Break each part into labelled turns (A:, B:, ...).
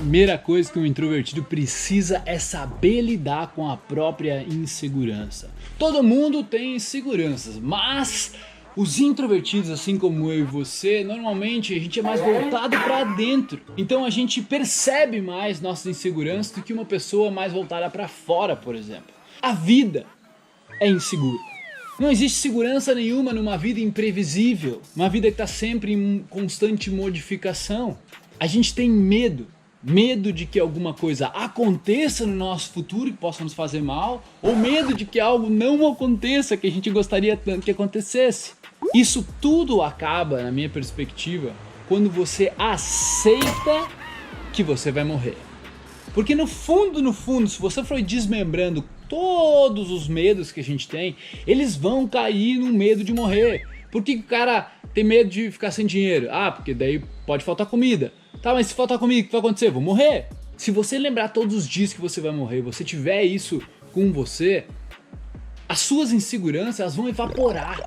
A: primeira coisa que um introvertido precisa é saber lidar com a própria insegurança. Todo mundo tem inseguranças, mas os introvertidos, assim como eu e você, normalmente a gente é mais voltado para dentro. Então a gente percebe mais nossas inseguranças do que uma pessoa mais voltada para fora, por exemplo. A vida é insegura. Não existe segurança nenhuma numa vida imprevisível, uma vida que está sempre em constante modificação. A gente tem medo de que alguma coisa aconteça no nosso futuro que possa nos fazer mal, ou medo de que algo não aconteça que a gente gostaria tanto que acontecesse. Isso tudo acaba, na minha perspectiva, quando você aceita que você vai morrer. Porque no fundo, se você for desmembrando todos os medos que a gente tem, eles vão cair no medo de morrer. Por que o cara tem medo de ficar sem dinheiro? Ah, porque daí pode faltar comida. Tá, mas se faltar comida, o que vai acontecer? Vou morrer. Se você lembrar todos os dias que você vai morrer, você tiver isso com você, as suas inseguranças elas vão evaporar.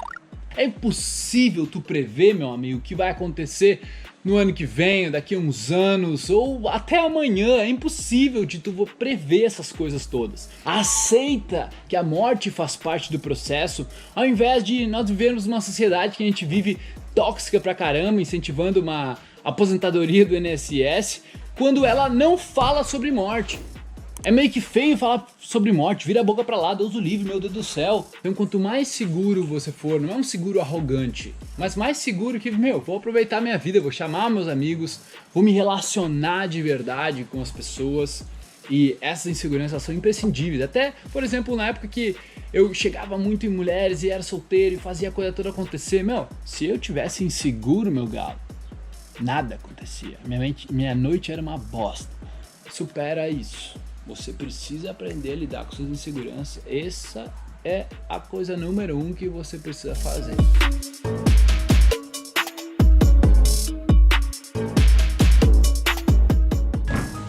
A: É impossível tu prever, meu amigo, o que vai acontecer no ano que vem, daqui a uns anos, ou até amanhã. É impossível de tu prever essas coisas todas. Aceita que a morte faz parte do processo, ao invés de nós vivermos numa sociedade que a gente vive tóxica pra caramba, incentivando uma aposentadoria do INSS, quando ela não fala sobre morte. É meio que feio falar sobre morte, vira a boca pra lá, Deus o livre, meu Deus do céu. Então quanto mais seguro você for, não é um seguro arrogante, mas mais seguro que, vou aproveitar minha vida, vou chamar meus amigos, vou me relacionar de verdade com as pessoas. E essas inseguranças são imprescindíveis. Até, por exemplo, na época que eu chegava muito em mulheres e era solteiro e fazia a coisa toda acontecer, se eu tivesse inseguro, meu galo, nada acontecia. Minha noite era uma bosta. Supera isso. Você precisa aprender a lidar com suas inseguranças. Essa é a coisa número 1 que você precisa fazer.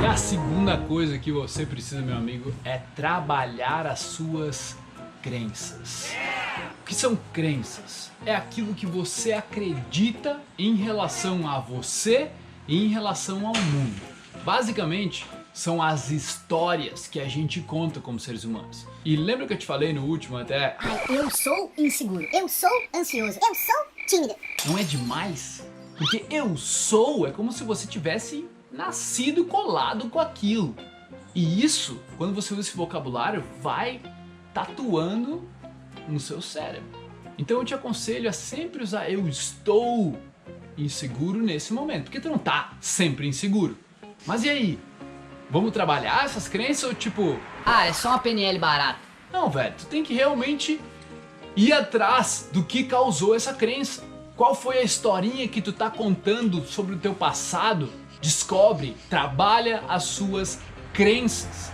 A: E a segunda coisa que você precisa, meu amigo, é trabalhar as suas crenças. O que são crenças? É aquilo que você acredita em relação a você e em relação ao mundo. Basicamente, são as histórias que a gente conta como seres humanos. E lembra que eu te falei no último até?
B: Eu sou inseguro, eu sou ansioso, eu sou tímido.
A: Não é demais? Porque eu sou é como se você tivesse nascido colado com aquilo. E isso, quando você usa esse vocabulário, vai tatuando no seu cérebro. Então eu te aconselho a sempre usar eu estou inseguro nesse momento. Porque tu não tá sempre inseguro. Mas e aí? Vamos trabalhar essas crenças ou tipo...
C: é só uma PNL barata.
A: Não, velho, tu tem que realmente ir atrás do que causou essa crença. Qual foi a historinha que tu tá contando sobre o teu passado? Descobre, trabalha as suas crenças.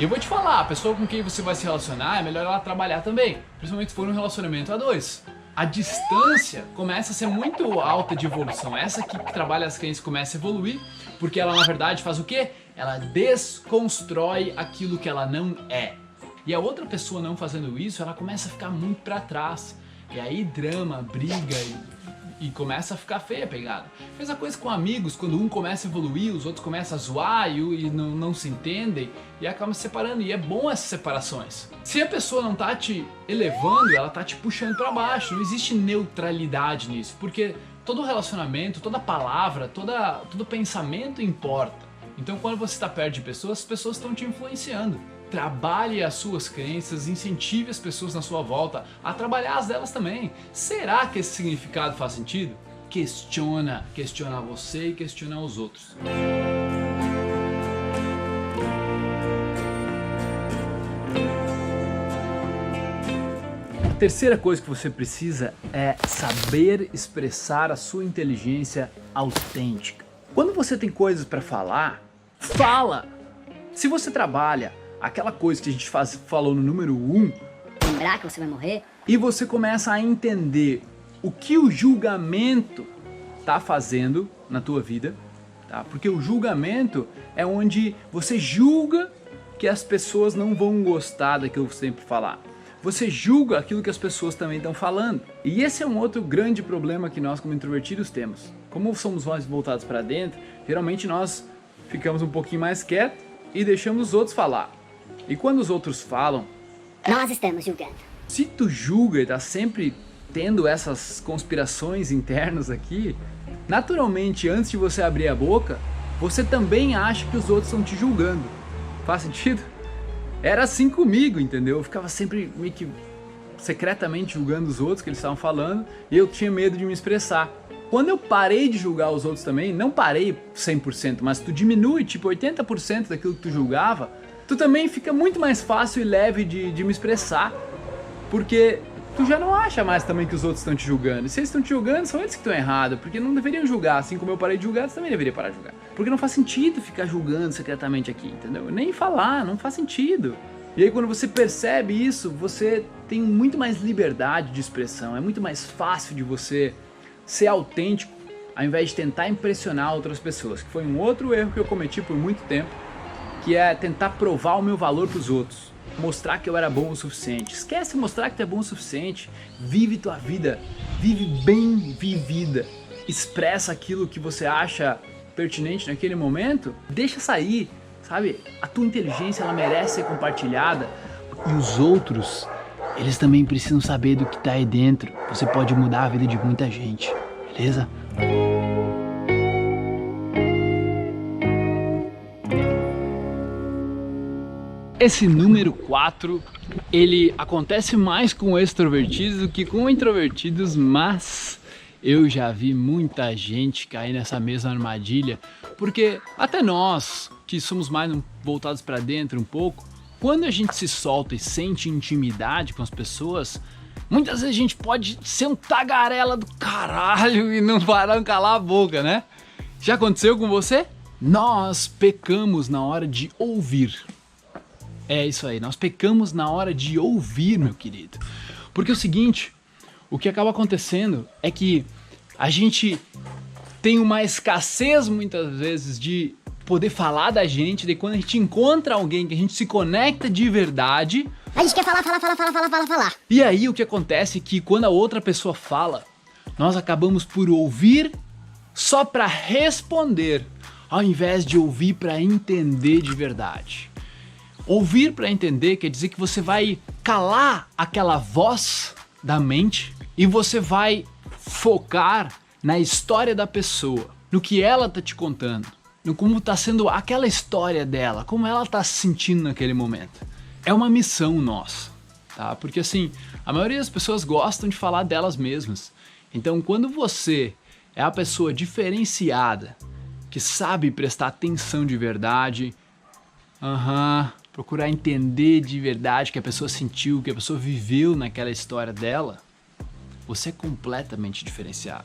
A: Eu vou te falar, a pessoa com quem você vai se relacionar é melhor ela trabalhar também. Principalmente se for um relacionamento a dois. A distância começa a ser muito alta de evolução. Essa que trabalha as crenças começa a evoluir, porque ela na verdade faz o quê? Ela desconstrói aquilo que ela não é. E a outra pessoa não fazendo isso, ela começa a ficar muito pra trás. E aí drama, briga e começa a ficar feia a pegada. Mesma coisa com amigos, quando um começa a evoluir, os outros começam a zoar e não se entendem e acabam se separando. E é bom essas separações. Se a pessoa não tá te elevando, ela tá te puxando pra baixo. Não existe neutralidade nisso, porque todo relacionamento, toda palavra, todo pensamento importa. Então quando você está perto de pessoas, as pessoas estão te influenciando. Trabalhe as suas crenças, incentive as pessoas na sua volta a trabalhar as delas também. Será que esse significado faz sentido? Questiona você e questiona os outros. A terceira coisa que você precisa é saber expressar a sua inteligência autêntica. Quando você tem coisas para falar, fala! Se você trabalha aquela coisa que a gente falou no número 1,
B: Lembrar que você vai morrer?
A: E você começa a entender o que o julgamento tá fazendo na tua vida, tá? Porque o julgamento é onde você julga que as pessoas não vão gostar daquilo que você sempre falar. Você julga aquilo que as pessoas também estão falando. E esse é um outro grande problema que nós como introvertidos temos. Como somos mais voltados para dentro, geralmente nós ficamos um pouquinho mais quietos e deixamos os outros falar. E quando os outros falam,
B: Nós estamos julgando.
A: se tu julga e tá sempre tendo essas conspirações internas aqui, naturalmente, antes de você abrir a boca, você também acha que os outros estão te julgando. Faz sentido? Era assim comigo, entendeu? Eu ficava sempre meio que secretamente julgando os outros que eles estavam falando e eu tinha medo de me expressar. Quando eu parei de julgar os outros também, não parei 100%, mas tu diminui tipo 80% daquilo que tu julgava, tu também fica muito mais fácil e leve de me expressar, porque tu já não acha mais também que os outros estão te julgando. E se eles estão te julgando, são eles que estão errados, porque não deveriam julgar, assim como eu parei de julgar, tu também deveria parar de julgar. Porque não faz sentido ficar julgando secretamente aqui, entendeu? Nem falar, não faz sentido. E aí quando você percebe isso, você tem muito mais liberdade de expressão, é muito mais fácil de você ser autêntico, ao invés de tentar impressionar outras pessoas, que foi um outro erro que eu cometi por muito tempo, que é tentar provar o meu valor para os outros, mostrar que eu era bom o suficiente. Esquece mostrar que tu é bom o suficiente, vive tua vida, vive bem vivida, expressa aquilo que você acha pertinente naquele momento, deixa sair, sabe? A tua inteligência, ela merece ser compartilhada, e os outros, eles também precisam saber do que tá aí dentro. Você pode mudar a vida de muita gente, beleza? Esse número 4, ele acontece mais com extrovertidos do que com introvertidos, mas eu já vi muita gente cair nessa mesma armadilha, porque até nós, que somos mais voltados para dentro um pouco, quando a gente se solta e sente intimidade com as pessoas, muitas vezes a gente pode ser um tagarela do caralho e não parar de calar a boca, né? Já aconteceu com você? Nós pecamos na hora de ouvir. É isso aí, nós pecamos na hora de ouvir, meu querido. Porque é o seguinte, o que acaba acontecendo é que a gente tem uma escassez muitas vezes de poder falar da gente, daí quando a gente encontra alguém que a gente se conecta de verdade,
B: A gente quer falar.
A: e aí o que acontece é que quando a outra pessoa fala, nós acabamos por ouvir só para responder, ao invés de ouvir para entender de verdade. Ouvir para entender quer dizer que você vai calar aquela voz da mente e você vai focar na história da pessoa, no que ela tá te contando, no como tá sendo aquela história dela, como ela tá se sentindo naquele momento. É uma missão nossa, tá? Porque assim, a maioria das pessoas gostam de falar delas mesmas. Então, quando você é a pessoa diferenciada, que sabe prestar atenção de verdade, procurar entender de verdade o que a pessoa sentiu, o que a pessoa viveu naquela história dela, você é completamente diferenciado.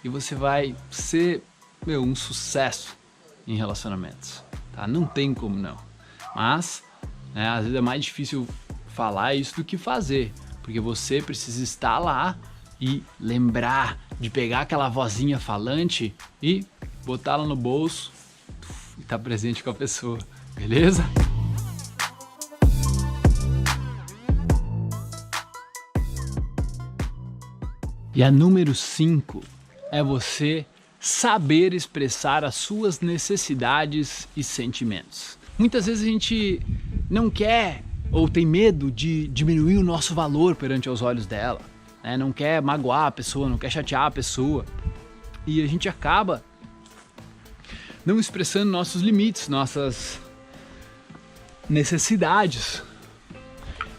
A: E você vai ser, um sucesso em relacionamentos, tá? Não tem como não. Mas, às vezes é mais difícil falar isso do que fazer, porque você precisa estar lá e lembrar de pegar aquela vozinha falante e botar ela no bolso e estar presente com a pessoa, beleza? E a número 5 é você saber expressar as suas necessidades e sentimentos. Muitas vezes a gente não quer ou tem medo de diminuir o nosso valor perante os olhos dela, né? Não quer magoar a pessoa, não quer chatear a pessoa, e a gente acaba não expressando nossos limites, nossas necessidades.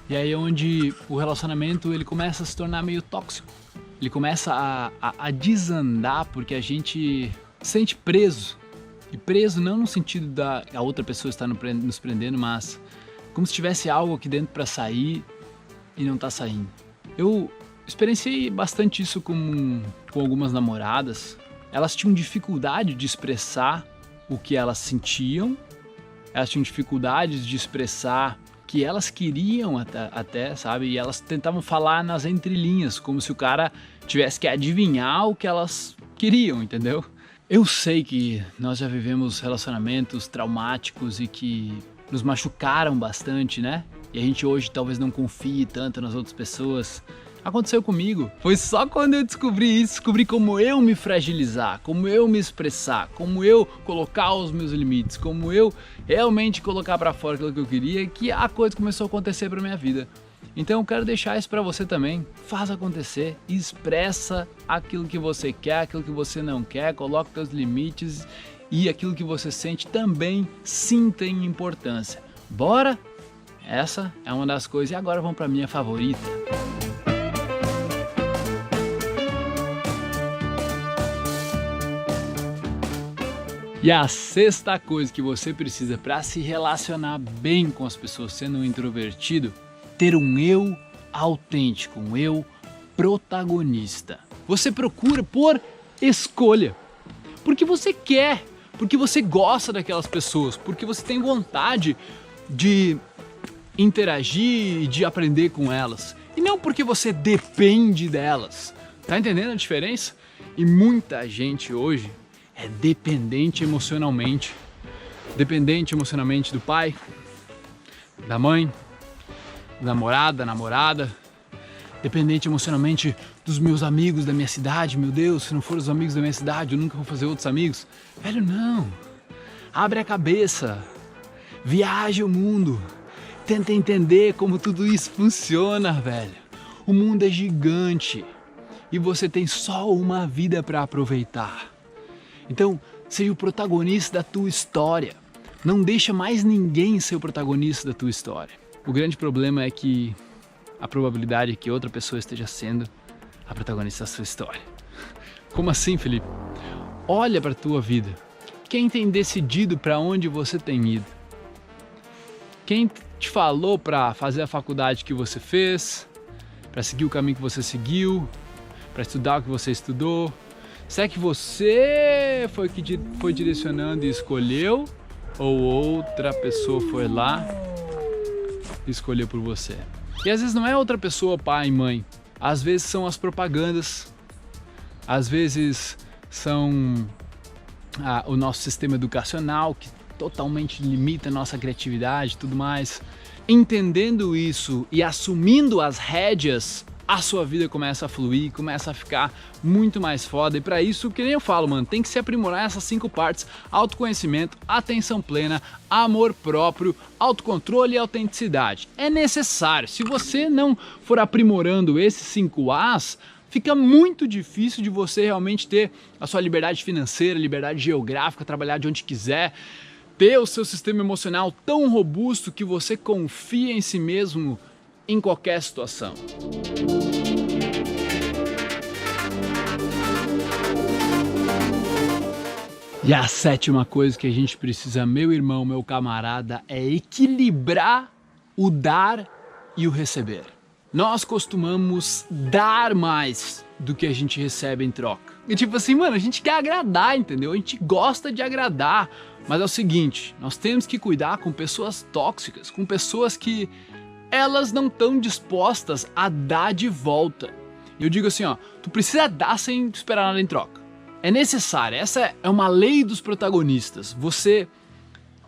A: E aí é onde o relacionamento ele começa a se tornar meio tóxico. Ele começa a desandar porque a gente se sente preso. E preso não no sentido da a outra pessoa estar nos prendendo, mas como se tivesse algo aqui dentro para sair e não tá saindo. Eu experienciei bastante isso com algumas namoradas. Elas tinham dificuldade de expressar o que elas sentiam. Elas tinham dificuldades de expressar que elas queriam até, sabe? E elas tentavam falar nas entrelinhas, como se o cara tivesse que adivinhar o que elas queriam, entendeu? Eu sei que nós já vivemos relacionamentos traumáticos e que nos machucaram bastante, né? E a gente hoje talvez não confie tanto nas outras pessoas, Aconteceu comigo. Foi só quando eu descobri isso, descobri como eu me fragilizar, como eu me expressar, como eu colocar os meus limites, como eu realmente colocar pra fora aquilo que eu queria, que a coisa começou a acontecer pra minha vida. Então eu quero deixar isso pra você também. Faz acontecer, expressa aquilo que você quer, aquilo que você não quer, coloca seus limites e aquilo que você sente também sim tem importância. Bora? Essa é uma das coisas. E agora vamos pra minha favorita. E a sexta coisa que você precisa para se relacionar bem com as pessoas sendo um introvertido, ter um eu autêntico, um eu protagonista. Você procura por escolha, porque você quer, porque você gosta daquelas pessoas, porque você tem vontade de interagir e de aprender com elas, e não porque você depende delas. Tá entendendo a diferença? E muita gente hoje é dependente emocionalmente do pai, da mãe, do namorado, da namorada, dependente emocionalmente dos meus amigos da minha cidade. Meu Deus, se não for os amigos da minha cidade, eu nunca vou fazer outros amigos. Velho, não. Abre a cabeça, viaje o mundo, tenta entender como tudo isso funciona, velho. O mundo é gigante e você tem só uma vida para aproveitar. Então, seja o protagonista da tua história. Não deixa mais ninguém ser o protagonista da tua história. O grande problema é que a probabilidade é que outra pessoa esteja sendo a protagonista da sua história. Como assim, Felipe? Olha para a tua vida. Quem tem decidido para onde você tem ido? Quem te falou para fazer a faculdade que você fez? Para seguir o caminho que você seguiu? Para estudar o que você estudou? Será que você foi que foi direcionando e escolheu? Ou outra pessoa foi lá e escolheu por você? E às vezes não é outra pessoa, pai e mãe. Às vezes são as propagandas. Às vezes são o nosso sistema educacional que totalmente limita a nossa criatividade e tudo mais. Entendendo isso e assumindo as rédeas, a sua vida começa a fluir, começa a ficar muito mais foda. E para isso, que nem eu falo, mano, tem que se aprimorar essas 5 partes: autoconhecimento, atenção plena, amor próprio, autocontrole e autenticidade. É necessário. Se você não for aprimorando esses 5 As, fica muito difícil de você realmente ter a sua liberdade financeira, liberdade geográfica, trabalhar de onde quiser, ter o seu sistema emocional tão robusto que você confia em si mesmo em qualquer situação. E a 7ª coisa que a gente precisa, meu irmão, meu camarada, é equilibrar o dar e o receber. Nós costumamos dar mais do que a gente recebe em troca. E tipo assim, mano, a gente quer agradar, entendeu? A gente gosta de agradar. Mas é o seguinte, nós temos que cuidar com pessoas tóxicas, com pessoas que elas não estão dispostas a dar de volta. Eu digo assim, ó, tu precisa dar sem esperar nada em troca. É necessário, essa é uma lei dos protagonistas. Você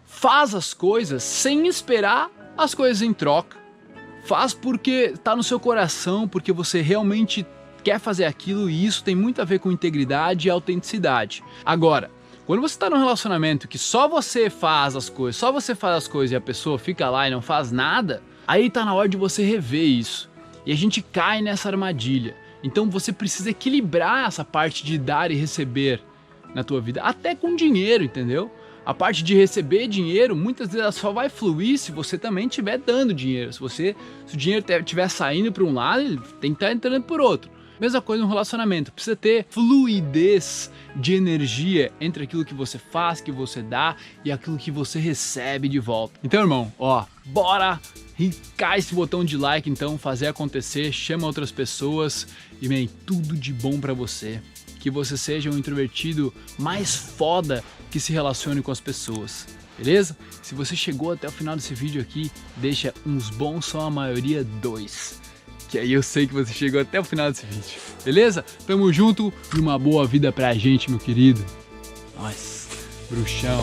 A: faz as coisas sem esperar as coisas em troca. Faz porque tá no seu coração, porque você realmente quer fazer aquilo, e isso tem muito a ver com integridade e autenticidade. Agora, quando você está num relacionamento que só você faz as coisas, e a pessoa fica lá e não faz nada, aí tá na hora de você rever isso. E a gente cai nessa armadilha. Então você precisa equilibrar essa parte de dar e receber na tua vida, até com dinheiro, entendeu? A parte de receber dinheiro, muitas vezes ela só vai fluir se você também estiver dando dinheiro. Se o dinheiro estiver saindo para um lado, ele tem que estar entrando por outro. Mesma coisa no relacionamento, precisa ter fluidez de energia entre aquilo que você faz, que você dá, e aquilo que você recebe de volta. Então, irmão, ó, bora clicar esse botão de like, então, fazer acontecer, chama outras pessoas e, man, tudo de bom pra você. Que você seja um introvertido mais foda que se relacione com as pessoas, beleza? Se você chegou até o final desse vídeo aqui, deixa uns bons, são a maioria 2. Que aí eu sei que você chegou até o final desse vídeo, beleza? Tamo junto e uma boa vida pra gente, meu querido. Nós, bruxão.